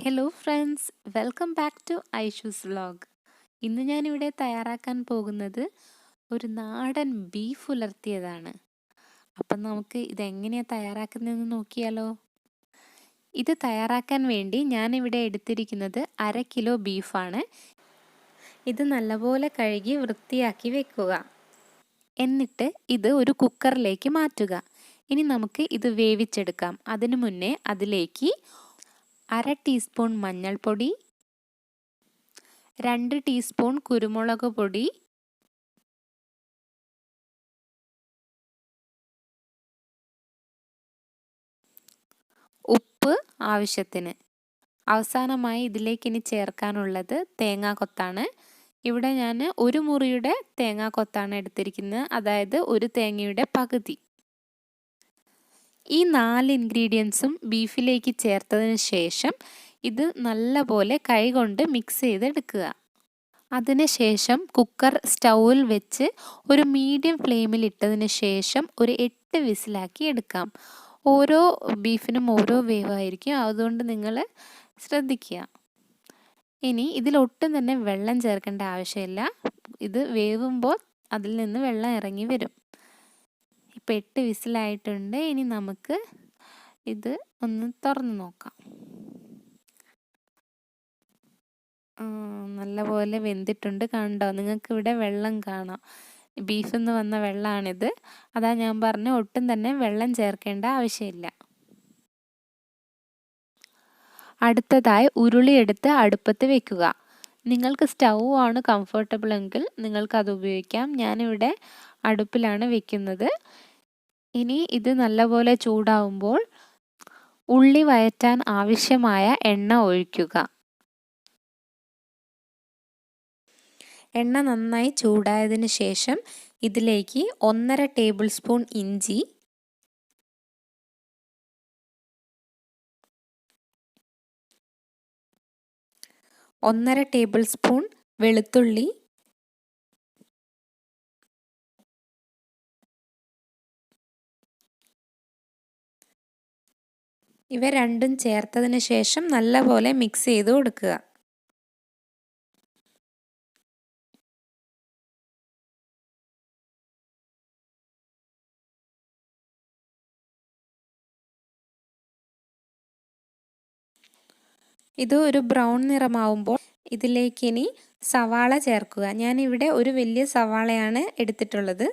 Hello friends, welcome back to Aishu's vlog. ഇന്ന് ഞാനിവിടെ തയ്യാറാക്കാൻ പോകുന്നത് ഒരു നാടൻ ബീഫ് ഉലർത്തിയതാണ്. അപ്പം നമുക്ക് ഇതെങ്ങനെയാണ് തയ്യാറാക്കുന്നതെന്ന് നോക്കിയാലോ. ഇത് തയ്യാറാക്കാൻ വേണ്ടി ഞാനിവിടെ എടുത്തിരിക്കുന്നത് 1/2 കിലോ ബീഫാണ്. ഇത് നല്ലപോലെ കഴുകി വൃത്തിയാക്കി വെക്കുക. എന്നിട്ട് ഇത് ഒരു കുക്കറിലേക്ക് മാറ്റുക. ഇനി നമുക്ക് ഇത് വേവിച്ചെടുക്കാം. അതിനു മുന്നേ അതിലേക്ക് 1/2 ടീസ്പൂൺ മഞ്ഞൾപ്പൊടി, 2 ടീസ്പൂൺ കുരുമുളക് പൊടി, ഉപ്പ് ആവശ്യത്തിന്. അവസാനമായി ഇതിലേക്ക് ഇനി ചേർക്കാനുള്ളത് തേങ്ങാക്കൊത്താണ്. ഇവിടെ ഞാൻ ഒരു മുറിയുടെ തേങ്ങാക്കൊത്താണ് എടുത്തിരിക്കുന്നത്, അതായത് ഒരു തേങ്ങയുടെ പകുതി. ഈ 4 ഇൻഗ്രീഡിയൻസും ബീഫിലേക്ക് ചേർത്തതിന് ശേഷം ഇത് നല്ലപോലെ കൈകൊണ്ട് മിക്സ് ചെയ്തെടുക്കുക. അതിനുശേഷം കുക്കർ സ്റ്റൗവിൽ വെച്ച് ഒരു മീഡിയം ഫ്ലെയിമിൽ ഇട്ടതിന് ശേഷം ഒരു 8 വിസിലാക്കി എടുക്കാം. ഓരോ ബീഫിനും ഓരോ വേവായിരിക്കും, അതുകൊണ്ട് നിങ്ങൾ ശ്രദ്ധിക്കുക. ഇനി ഇതിലൊട്ടും തന്നെ വെള്ളം ചേർക്കേണ്ട ആവശ്യമില്ല. ഇത് വേവുമ്പോൾ അതിൽ നിന്ന് വെള്ളം ഇറങ്ങി വരും. ഇപ്പോൾ 8 വിസിലായിട്ടുണ്ട്. ഇനി നമുക്ക് ഇത് ഒന്ന് തുറന്ന് നോക്കാം. നല്ലപോലെ വെന്തിട്ടുണ്ട്, കണ്ടോ? നിങ്ങൾക്ക് ഇവിടെ വെള്ളം കാണാം. ബീഫിൽ നിന്ന് വന്ന വെള്ളമാണിത്. അതാ ഞാൻ പറഞ്ഞ ഒട്ടും തന്നെ വെള്ളം ചേർക്കേണ്ട ആവശ്യമില്ല. അടുത്തതായി ഉരുളി എടുത്ത് അടുപ്പത്ത് വെക്കുക. നിങ്ങൾക്ക് സ്റ്റൗ ആണ് കംഫർട്ടബിൾ എങ്കിൽ നിങ്ങൾക്ക് അത് ഉപയോഗിക്കാം. ഞാനിവിടെ അടുപ്പിലാണ് വെക്കുന്നത്. ഇനി ഇത് നല്ലപോലെ ചൂടാവുമ്പോൾ ഉള്ളി വഴറ്റാൻ ആവശ്യമായ എണ്ണ ഒഴിക്കുക. എണ്ണ നന്നായി ചൂടായതിന് ശേഷം ഇതിലേക്ക് 1.5 ടേബിൾ സ്പൂൺ ഇഞ്ചി, 1.5 ടേബിൾ സ്പൂൺ വെളുത്തുള്ളി, ഇവ രണ്ടും ചേർത്തതിന് ശേഷം നല്ലപോലെ മിക്സ് ചെയ്ത് കൊടുക്കുക. ഇത് ഒരു ബ്രൗൺ നിറമാവുമ്പോൾ ഇതിലേക്ക് ഇനി സവാള ചേർക്കുക. ഞാനിവിടെ ഒരു വലിയ സവാളയാണ് എടുത്തിട്ടുള്ളത്.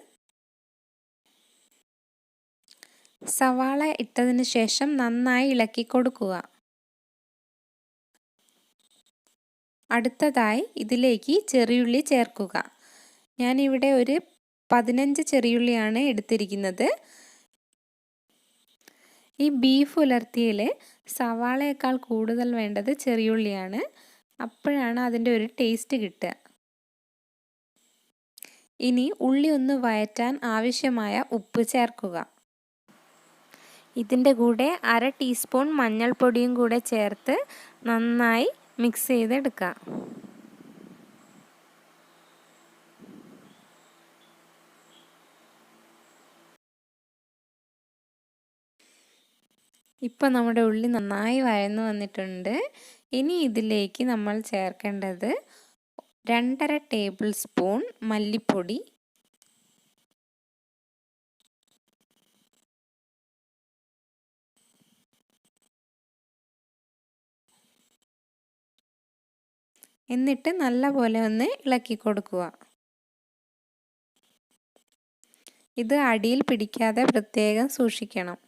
സവാള ഇട്ടതിന് ശേഷം നന്നായി ഇളക്കി കൊടുക്കുക. അടുത്തതായി ഇതിലേക്ക് ചെറിയുള്ളി ചേർക്കുക. ഞാനിവിടെ ഒരു 15 ചെറിയുള്ളിയാണ് എടുത്തിരിക്കുന്നത്. ഈ ബീഫ് ഉലർത്തിയിൽ സവാളയേക്കാൾ കൂടുതൽ വേണ്ടത് ചെറിയുള്ളിയാണ്. അപ്പോഴാണ് അതിൻ്റെ ഒരു ടേസ്റ്റ് കിട്ടുക. ഇനി ഉള്ളി ഒന്ന് വഴറ്റാൻ ആവശ്യമായ ഉപ്പ് ചേർക്കുക. ഇതിൻ്റെ കൂടെ 1/2 ടീസ്പൂൺ മഞ്ഞൾപ്പൊടിയും കൂടെ ചേർത്ത് നന്നായി മിക്സ് ചെയ്തെടുക്കുക. ഇപ്പോൾ നമ്മുടെ ഉള്ളി നന്നായി വഴന്നു വന്നിട്ടുണ്ട്. ഇനി ഇതിലേക്ക് നമ്മൾ ചേർക്കേണ്ടത് 2.5 ടേബിൾ സ്പൂൺ മല്ലിപ്പൊടി, എന്നിട്ട് നല്ലപോലെ ഒന്ന് ഇളക്കി കൊടുക്കുക. ഇത് അടിയിൽ പിടിക്കാതെ പ്രത്യേകം സൂക്ഷിക്കണം.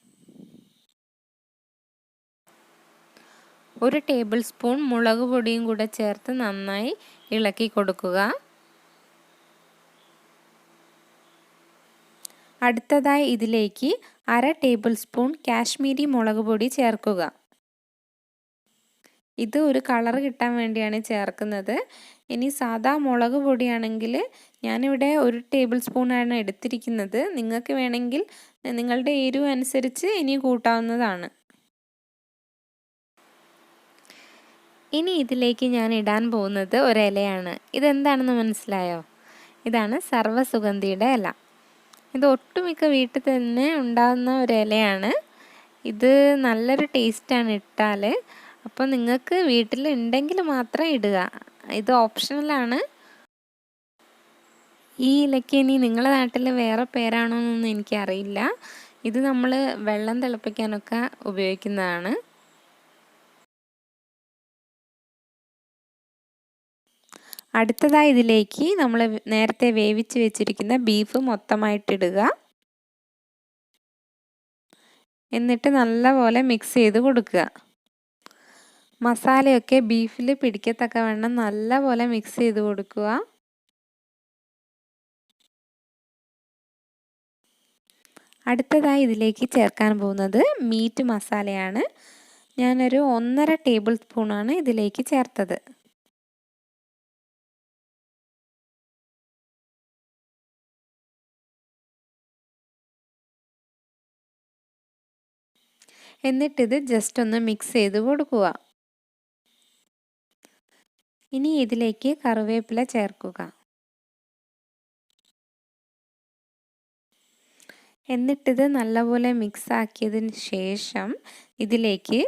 1 ടേബിൾ സ്പൂൺ മുളക് പൊടിയും കൂടെ ചേർത്ത് നന്നായി ഇളക്കി കൊടുക്കുക. അടുത്തതായി ഇതിലേക്ക് 1/2 ടേബിൾ സ്പൂൺ കാശ്മീരി മുളക് പൊടി ചേർക്കുക. ഇത് ഒരു കളർ കിട്ടാൻ വേണ്ടിയാണ് ചേർക്കുന്നത്. ഇനി സാദാ മുളക് പൊടിയാണെങ്കിൽ ഞാനിവിടെ 1 ടേബിൾ സ്പൂണാണ് എടുത്തിരിക്കുന്നത്. നിങ്ങൾക്ക് വേണമെങ്കിൽ നിങ്ങളുടെ എരിവ് അനുസരിച്ച് ഇനി കൂട്ടാവുന്നതാണ്. ഇനി ഇതിലേക്ക് ഞാൻ ഇടാൻ പോകുന്നത് ഒരിലയാണ്. ഇതെന്താണെന്ന് മനസ്സിലായോ? ഇതാണ് സർവ്വസുഗന്ധിയുടെ ഇല. ഇത് ഒട്ടുമിക്ക വീട്ടിൽ തന്നെ ഉണ്ടാകുന്ന ഒരു ഇലയാണ്. ഇത് നല്ലൊരു ടേസ്റ്റാണ് ഇട്ടാൽ. അപ്പോൾ നിങ്ങൾക്ക് വീട്ടിലുണ്ടെങ്കിൽ മാത്രം ഇടുക, ഇത് ഓപ്ഷണലാണ്. ഈ ഇലയ്ക്ക് ഇനി നിങ്ങളുടെ നാട്ടിൽ വേറെ പേരാണോ എന്നൊന്നും എനിക്കറിയില്ല. ഇത് നമ്മൾ വെള്ളം തിളപ്പിക്കാനൊക്കെ ഉപയോഗിക്കുന്നതാണ്. അടുത്തതായി ഇതിലേക്ക് നമ്മൾ നേരത്തെ വേവിച്ച് വെച്ചിരിക്കുന്ന ബീഫ് മൊത്തമായിട്ടിടുക. എന്നിട്ട് നല്ലപോലെ മിക്സ് ചെയ്ത് കൊടുക്കുക. മസാലയൊക്കെ ബീഫിൽ പിടിക്കത്തക്കവണ്ണം നല്ലപോലെ മിക്സ് ചെയ്ത് കൊടുക്കുക. അടുത്തതായി ഇതിലേക്ക് ചേർക്കാൻ പോകുന്നത് മീറ്റ് മസാലയാണ്. ഞാനൊരു 1.5 ടേബിൾ സ്പൂണാണ് ഇതിലേക്ക് ചേർത്തത്. എന്നിട്ടിത് ജസ്റ്റ് ഒന്ന് മിക്സ് ചെയ്ത് കൊടുക്കുക. ഇനി ഇതിലേക്ക് കറിവേപ്പില ചേർക്കുക. എന്നിട്ടിത് നല്ലപോലെ മിക്സ് ആക്കിയതിന് ശേഷം ഇതിലേക്ക്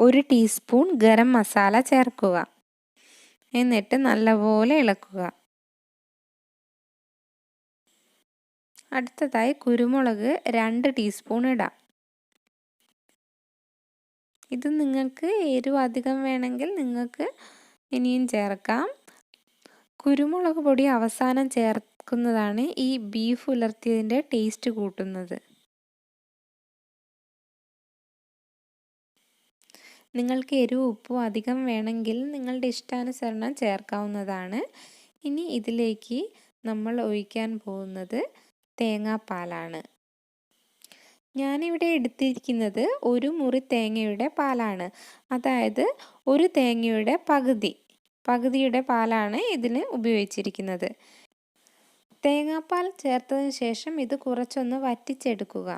1 ടീസ്പൂൺ ഗരം മസാല ചേർക്കുക. എന്നിട്ട് നല്ലപോലെ ഇളക്കുക. അടുത്തതായി കുരുമുളക് 2 ടീസ്പൂൺ ഇടാം. ഇത് നിങ്ങൾക്ക് എരിവ് അധികം വേണമെങ്കിൽ നിങ്ങൾക്ക് ഇനിയും ചേർക്കാം. കുരുമുളക് പൊടി അവസാനം ചേർക്കുന്നതാണ് ഈ ബീഫ് ഉലർത്തിയതിൻ്റെ ടേസ്റ്റ് കൂട്ടുന്നത്. നിങ്ങൾക്ക് എരിവ് ഉപ്പും അധികം വേണമെങ്കിൽ നിങ്ങളുടെ ഇഷ്ടാനുസരണം ചേർക്കാവുന്നതാണ്. ഇനി ഇതിലേക്ക് നമ്മൾ ഒഴിക്കാൻ പോകുന്നത് തേങ്ങാപ്പാലാണ്. ഞാനിവിടെ എടുത്തിരിക്കുന്നത് 1 മുറി തേങ്ങയുടെ പാലാണ്. അതായത് 1 തേങ്ങയുടെ പകുതിയുടെ പാലാണ് ഇതിന് ഉപയോഗിച്ചിരിക്കുന്നത്. തേങ്ങാപ്പാൽ ചേർത്തതിന് ശേഷം ഇത് കുറച്ചൊന്ന് വറ്റിച്ചെടുക്കുക.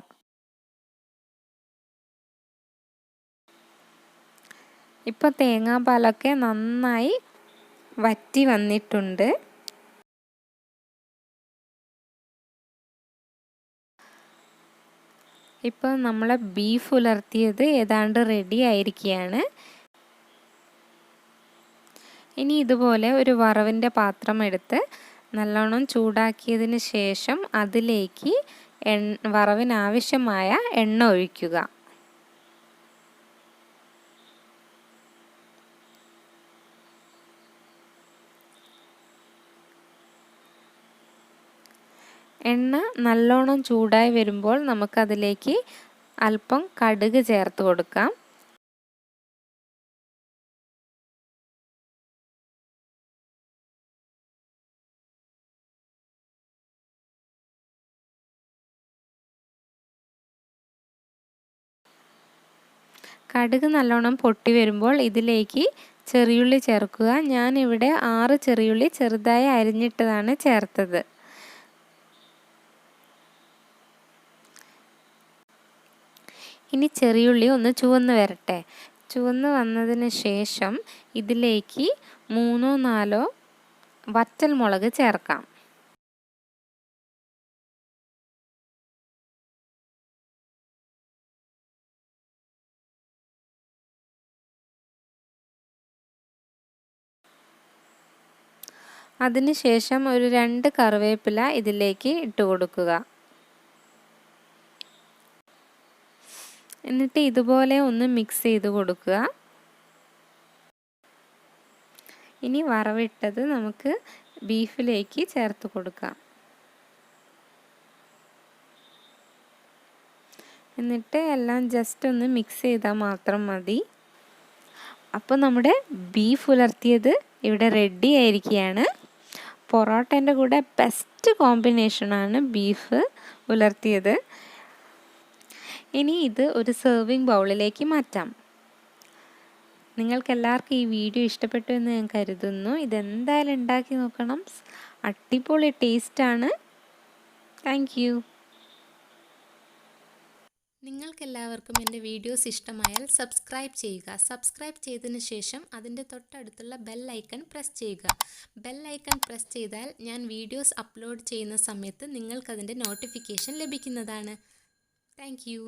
ഇപ്പോൾ തേങ്ങാപ്പാലൊക്കെ നന്നായി വറ്റി വന്നിട്ടുണ്ട്. ഇപ്പോൾ നമ്മളെ ബീഫ് ഉലർത്തിയത് ഏതാണ്ട് റെഡി ആയിരിക്കുകയാണ്. ഇനി ഇതുപോലെ ഒരു വറവിൻ്റെ പാത്രം എടുത്ത് നല്ലോണം ചൂടാക്കിയതിന് ശേഷം അതിലേക്ക് വറവിനാവശ്യമായ എണ്ണ ഒഴിക്കുക. എണ്ണ നല്ലോണം ചൂടായി വരുമ്പോൾ നമുക്കതിലേക്ക് അല്പം കടുക് ചേർത്ത് കൊടുക്കാം. കടുക് നല്ലോണം പൊട്ടി വരുമ്പോൾ ഇതിലേക്ക് ചെറിയുള്ളി ചേർക്കുക. ഞാനിവിടെ 6 ചെറിയുള്ളി ചെറുതായി അരിഞ്ഞിട്ടതാണ് ചേർത്തത്. ഇനി ചെറിയുള്ളി ഒന്ന് ചുവന്ന് വരട്ടെ. ചുവന്ന് വന്നതിന് ശേഷം ഇതിലേക്ക് 3-4 വറ്റൽമുളക് ചേർക്കാം. അതിനുശേഷം ഒരു 2 കറിവേപ്പില ഇതിലേക്ക് ഇട്ട് കൊടുക്കുക. എന്നിട്ട് ഇതുപോലെ ഒന്ന് മിക്സ് ചെയ്ത് കൊടുക്കുക. ഇനി വറവിട്ടത് നമുക്ക് ബീഫിലേക്ക് ചേർത്ത് കൊടുക്കാം. എന്നിട്ട് എല്ലാം ജസ്റ്റ് ഒന്ന് മിക്സ് ചെയ്താൽ മാത്രം മതി. അപ്പോൾ നമ്മുടെ ബീഫ് ഉലർത്തിയത് ഇവിടെ റെഡി ആയിരിക്കുകയാണ്. പൊറോട്ടേൻ്റെ കൂടെ ബെസ്റ്റ് കോമ്പിനേഷനാണ് ബീഫ് ഉലർത്തിയത്. ഇനി ഇത് ഒരു സെർവിങ് ബൗളിലേക്ക് മാറ്റാം. നിങ്ങൾക്കെല്ലാവർക്കും ഈ വീഡിയോ ഇഷ്ടപ്പെട്ടു എന്ന് ഞാൻ കരുതുന്നു. ഇതെന്തായാലും ഉണ്ടാക്കി നോക്കണം. അടിപൊളി ടേസ്റ്റാണ്. Thank you. നിങ്ങൾക്കെല്ലാവർക്കും എൻ്റെ വീഡിയോസ് ഇഷ്ടമായാൽ സബ്സ്ക്രൈബ് ചെയ്യുക. സബ്സ്ക്രൈബ് ചെയ്തതിന് ശേഷം അതിൻ്റെ തൊട്ടടുത്തുള്ള ബെൽ ഐക്കൺ പ്രസ് ചെയ്യുക. ബെൽ ഐക്കൺ പ്രസ് ചെയ്താൽ ഞാൻ വീഡിയോസ് അപ്ലോഡ് ചെയ്യുന്ന സമയത്ത് നിങ്ങൾക്കതിൻ്റെ നോട്ടിഫിക്കേഷൻ ലഭിക്കുന്നതാണ്. Thank you.